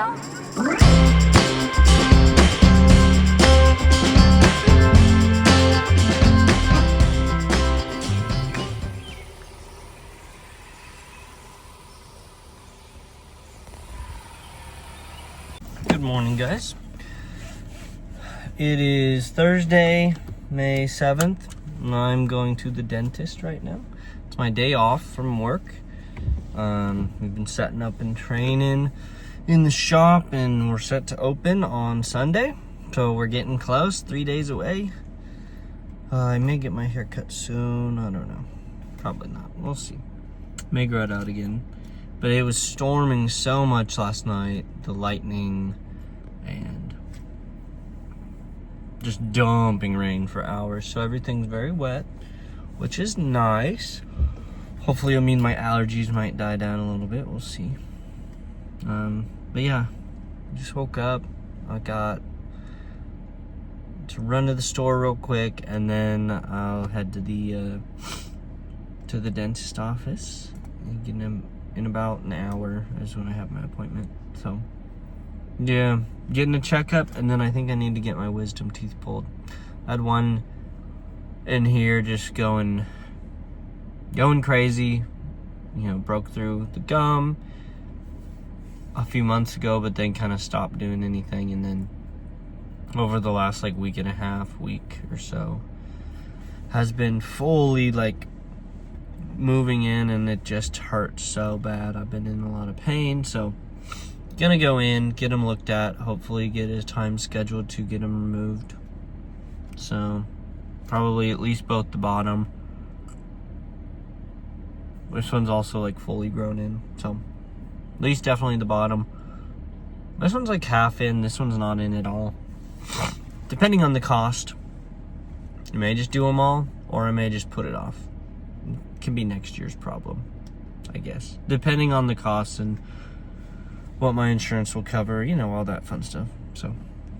Good morning, guys. It is Thursday, May 7th, and I'm going to the dentist right now. It's my day off from work. We've been setting up and training in the shop, and we're set to open on Sunday. So we're getting close, 3 days away. I may get my hair cut soon. I don't know. Probably not. We'll see. May grow it out again. But it was storming so much last night. The lightning and just dumping rain for hours. So everything's very wet, which is nice. Hopefully it'll mean my allergies might die down a little bit. We'll see. But yeah, just woke up. I got to run to the store real quick, and then I'll head to the dentist office. In about an hour is when I have my appointment. So yeah, getting a checkup, and then I think I need to get my wisdom teeth pulled. I had one in here just going crazy, broke through the gum a few months ago, but then kind of stopped doing anything. And then over the last week and a half, week or so, has been fully moving in, and it just hurts so bad. I've been in a lot of pain, so gonna go in, get him looked at, hopefully get his time scheduled to get him removed. So probably at least both the bottom. This one's also fully grown in, so at least definitely the bottom. This one's half in, this one's not in at all. Depending on the cost, I may just do them all, or I may just put it off. It can be next year's problem, I guess, depending on the costs and what my insurance will cover, all that fun stuff. So,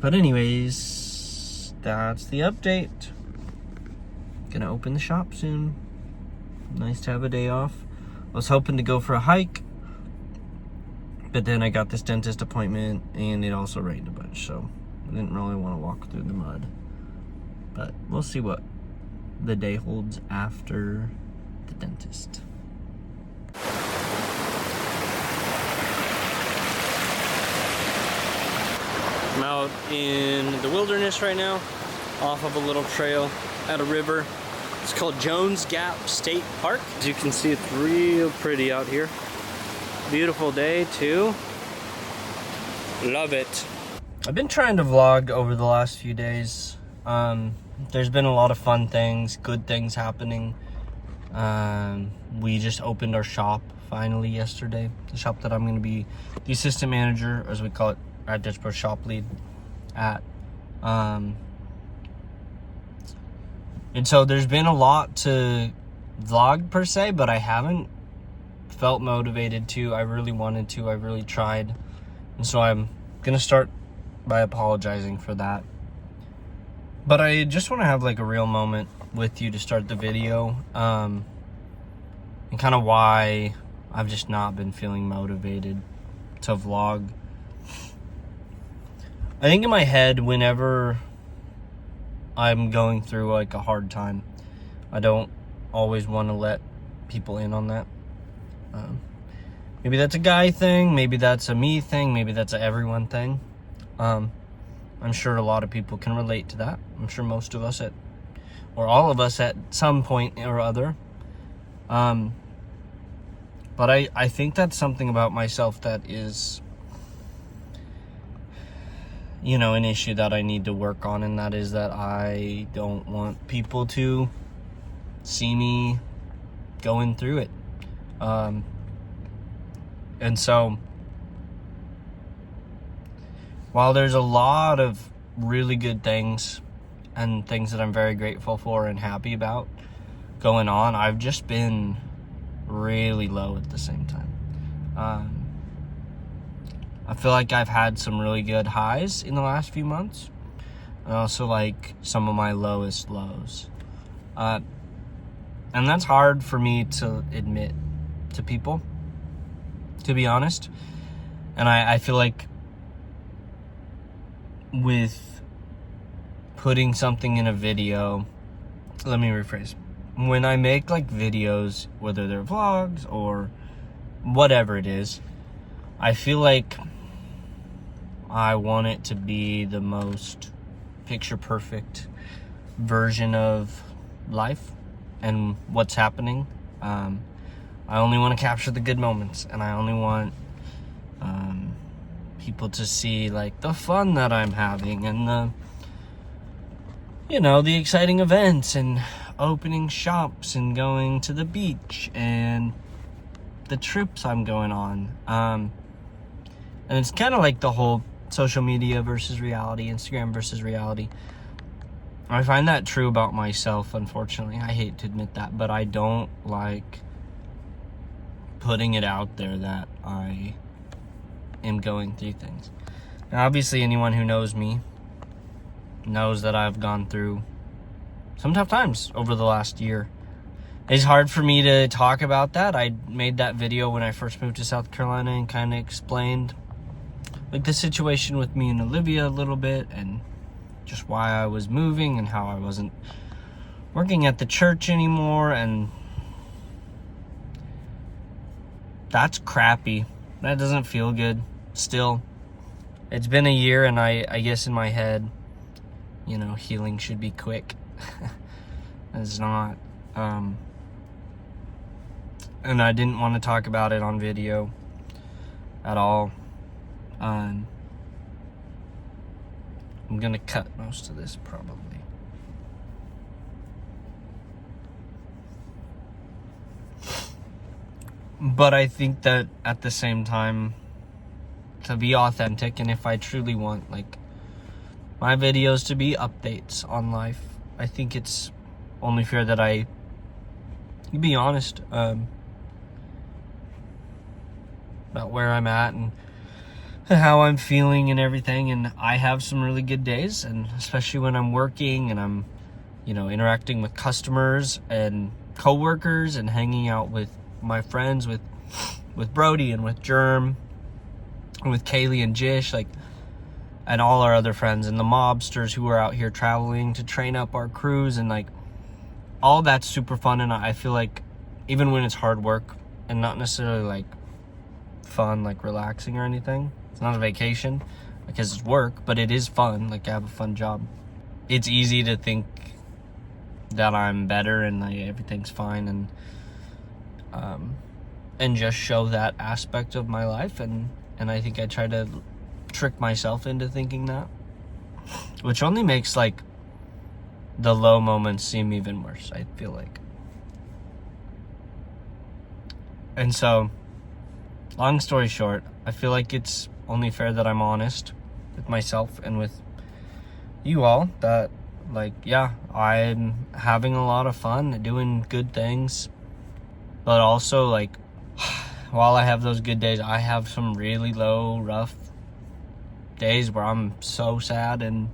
but anyways, that's the update. Gonna open the shop soon. Nice to have a day off. I was hoping to go for a hike, but then I got this dentist appointment, and it also rained a bunch, so I didn't really want to walk through the mud. But we'll see what the day holds after the dentist. I'm out in the wilderness right now, off of a little trail at a river. It's called Jones Gap State Park. As you can see, it's real pretty out here. Beautiful day too. Love it. I've been trying to vlog over the last few days. There's been a lot of fun things, good things happening. We just opened our shop finally yesterday. The shop that I'm going to be the assistant manager, as we call it at Ditchboro, shop lead at. And so there's been a lot to vlog per se, but I haven't felt motivated to. I really wanted to. I really tried. And so I'm going to start by apologizing for that. But I just want to have a real moment with you to start the video, and kind of why I've just not been feeling motivated to vlog. I think in my head, whenever I'm going through a hard time, I don't always want to let people in on that. Maybe that's a guy thing, maybe that's a me thing, maybe that's a everyone thing. I'm sure a lot of people can relate to that. I'm sure most of us or all of us at some point or other. But I think that's something about myself that is, an issue that I need to work on, and that is that I don't want people to see me going through it. And so, while there's a lot of really good things and things that I'm very grateful for and happy about going on, I've just been really low at the same time. I feel like I've had some really good highs in the last few months, and also some of my lowest lows. And that's hard for me to admit to people, to be honest. And I feel like with putting something in a video. Let me rephrase. When I make like videos, whether they're vlogs or whatever it is, I feel like I want it to be the most picture perfect version of life and what's happening. I only want to capture the good moments, and I only want people to see like the fun that I'm having and the exciting events and opening shops and going to the beach and the trips I'm going on. And it's kind of like the whole social media versus reality, Instagram versus reality. I find that true about myself, unfortunately. I hate to admit that, but I don't like putting it out there that I am going through things. Now, obviously, anyone who knows me knows that I've gone through some tough times over the last year. It's hard for me to talk about that. I made that video when I first moved to South Carolina and kind of explained like the situation with me and Olivia a little bit, and just why I was moving and how I wasn't working at the church anymore, and that's crappy. That doesn't feel good. Still, it's been a year, and I guess in my head, healing should be quick. It's not. And I didn't want to talk about it on video at all. I'm gonna cut most of this probably. But I think that at the same time, to be authentic, and if I truly want like my videos to be updates on life, I think it's only fair that I be honest about where I'm at and how I'm feeling and everything. And I have some really good days, and especially when I'm working and I'm interacting with customers and coworkers and hanging out with my friends, with Brody and with Germ and with Kaylee and Jish, and all our other friends and the mobsters who are out here traveling to train up our crews, and all that's super fun. And I feel like even when it's hard work and not necessarily fun, relaxing or anything, it's not a vacation because it's work, but it is fun. I have a fun job. It's easy to think that I'm better and everything's fine, and just show that aspect of my life, and I think I try to trick myself into thinking that, which only makes the low moments seem even worse, I feel like. And so, long story short, I feel like it's only fair that I'm honest with myself and with you all, that I'm having a lot of fun doing good things, but also while I have those good days, I have some really low, rough days where I'm so sad and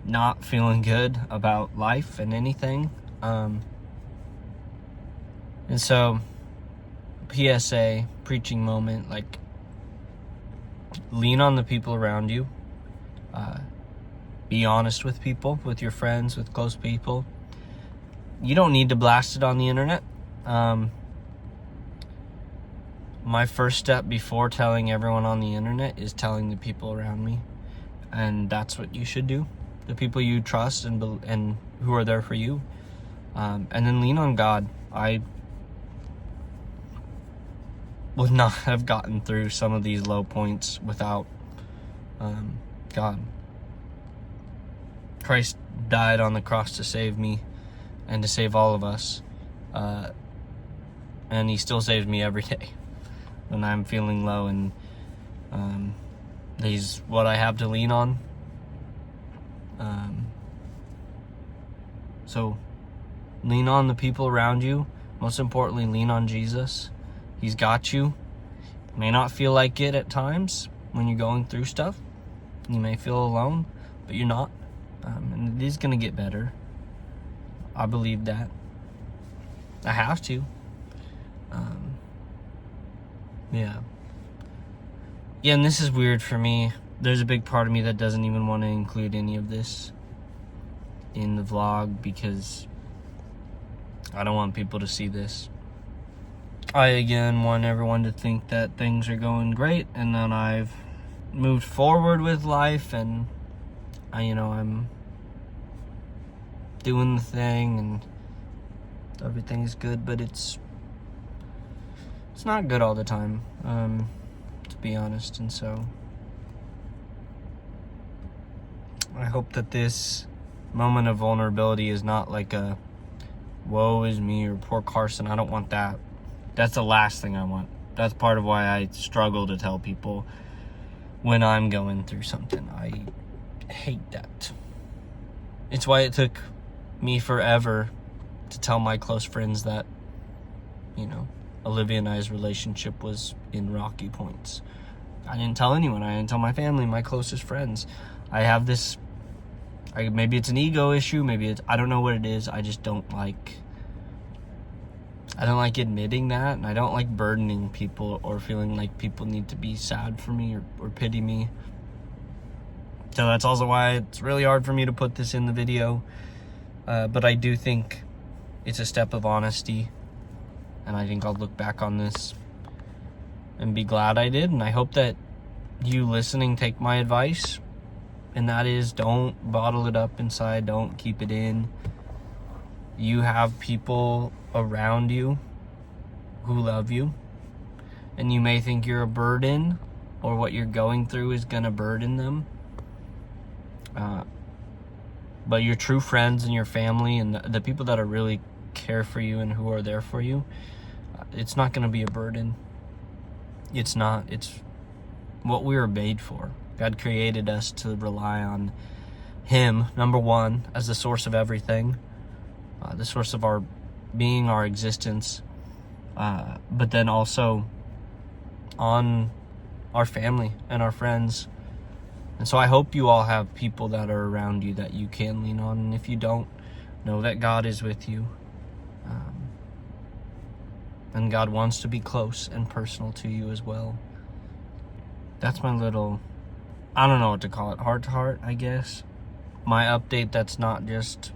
not feeling good about life and anything. And so, PSA, preaching moment, lean on the people around you. Be honest with people, with your friends, with close people. You don't need to blast it on the internet. My first step before telling everyone on the internet is telling the people around me, and that's what you should do. The people you trust and who are there for you, and then lean on God. I would not have gotten through some of these low points without God. Christ died on the cross to save me and to save all of us, and he still saves me every day when I'm feeling low, and he's what I have to lean on. So lean on the people around you. Most importantly, lean on Jesus. He's got you. You may not feel like it at times when you're going through stuff. You may feel alone, but you're not. And it is going to get better. I believe that. I have to. Yeah, and this is weird for me. there's a big part of me that doesn't even want to include any of this in the vlog because I don't want people to see this. I again want everyone to think that things are going great and that I've moved forward with life and I'm doing the thing and everything's good, but it's not good all the time, to be honest. And so I hope that this moment of vulnerability is not like a woe is me or poor Carson. I don't want that. That's the last thing I want. That's part of why I struggle to tell people when I'm going through something. I hate that. It's why it took me forever to tell my close friends that, Olivia and I's relationship was in rocky points. I didn't tell anyone. I didn't tell my family, my closest friends. I have this, maybe it's an ego issue. Maybe I don't know what it is. I just don't like admitting that, and I don't like burdening people or feeling like people need to be sad for me or pity me. So that's also why it's really hard for me to put this in the video. But I do think it's a step of honesty, and I think I'll look back on this and be glad I did. And I hope that you listening take my advice, and that is, don't bottle it up inside. Don't keep it in. You have people around you who love you, and you may think you're a burden or what you're going through is gonna burden them, but your true friends and your family and the people that are really care for you and who are there for you, it's not gonna be a burden. It's not. It's what we were made for. God created us to rely on Him, number one, as the source of everything, the source of our being, our existence, but then also on our family and our friends. And so I hope you all have people that are around you that you can lean on, and if you don't, know that God is with you, and God wants to be close and personal to you as well. That's my little, I don't know what to call it, heart to heart, I guess. My update that's not just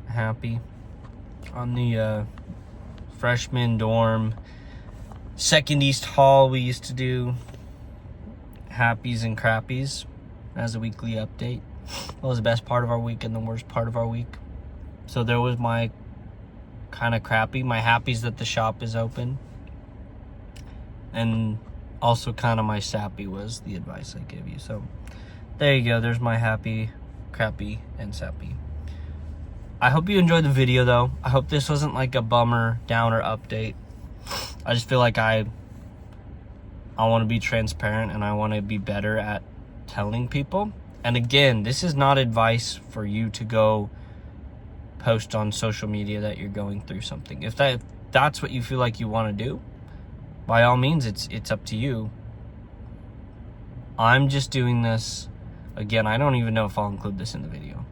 happy. On the freshman dorm, second East Hall, we used to do happies and crappies as a weekly update. What was the best part of our week and the worst part of our week? So there was my kind of crappy, my happies that the shop is open, and also kind of my sappy was the advice I gave you. So there you go. There's my happy, crappy, and sappy. I hope you enjoyed the video, though. I hope this wasn't like a bummer, downer update. I just feel like I want to be transparent, and I want to be better at telling people. And again, this is not advice for you to go post on social media that you're going through something. If that's what you feel like you want to do, by all means, it's up to you. I'm just doing this. Again, I don't even know if I'll include this in the video.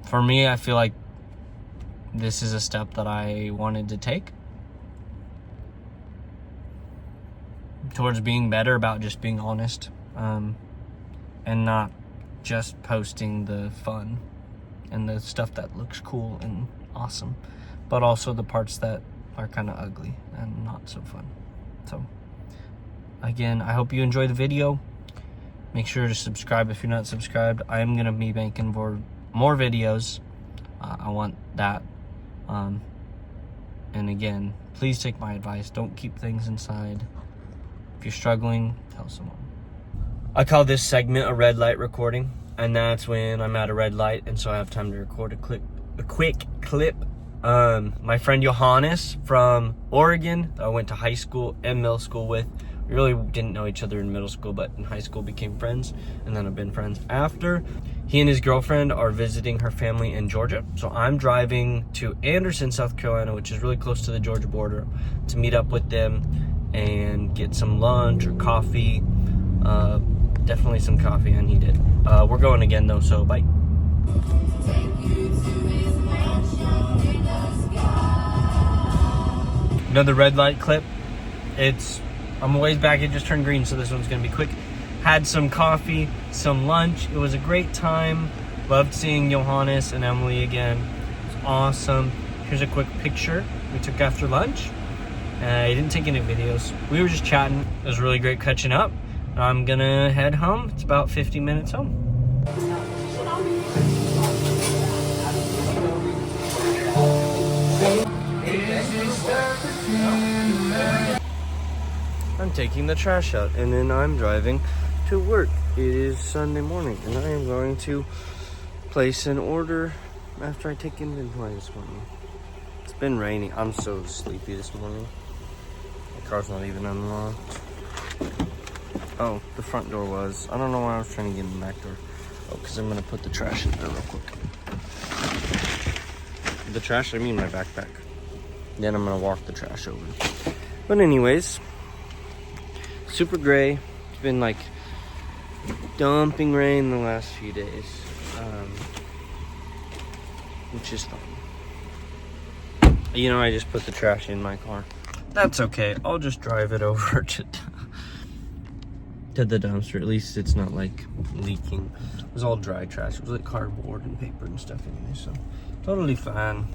For me, I feel like this is a step that I wanted to take towards being better about just being honest, and not just posting the fun and the stuff that looks cool and awesome, but also the parts that are kind of ugly and not so fun. So again, I hope you enjoy the video. Make sure to subscribe if you're not subscribed. I am going to be making more videos. I want that. And again, please take my advice. Don't keep things inside. If you're struggling, tell someone. I call this segment a red light recording, and that's when I'm at a red light, and so I have time to record a quick clip. My friend Johannes from Oregon, I went to high school and middle school with. We really didn't know each other in middle school, but in high school became friends, and then have been friends after. He and his girlfriend are visiting her family in Georgia, so I'm driving to Anderson, South Carolina, which is really close to the Georgia border, to meet up with them and get some lunch or coffee. Definitely some coffee, I need it. We're going again though, so bye. Another red light clip. It's On the way back, it just turned green, so this one's gonna be quick. Had some coffee, some lunch. It was a great time. Loved seeing Johannes and Emily again. It was awesome. Here's a quick picture we took after lunch. I didn't take any videos. We were just chatting. It was really great catching up. I'm gonna head home. It's about 50 minutes home. I'm taking the trash out and then I'm driving to work. It is Sunday morning and I am going to place an order after I take inventory this morning. It's been raining. I'm so sleepy this morning. The car's not even unlocked. Oh, the front door was. I don't know why I was trying to get in the back door. Oh, because I'm going to put the trash in there real quick. The trash, I mean my backpack. Then I'm going to walk the trash over. But anyways, super gray. It's been like dumping rain the last few days. Which is fun. You know, I just put the trash in my car. That's okay. I'll just drive it over to the dumpster. At least it's not like leaking. It was all dry trash. It was like cardboard and paper and stuff anyway, so totally fine.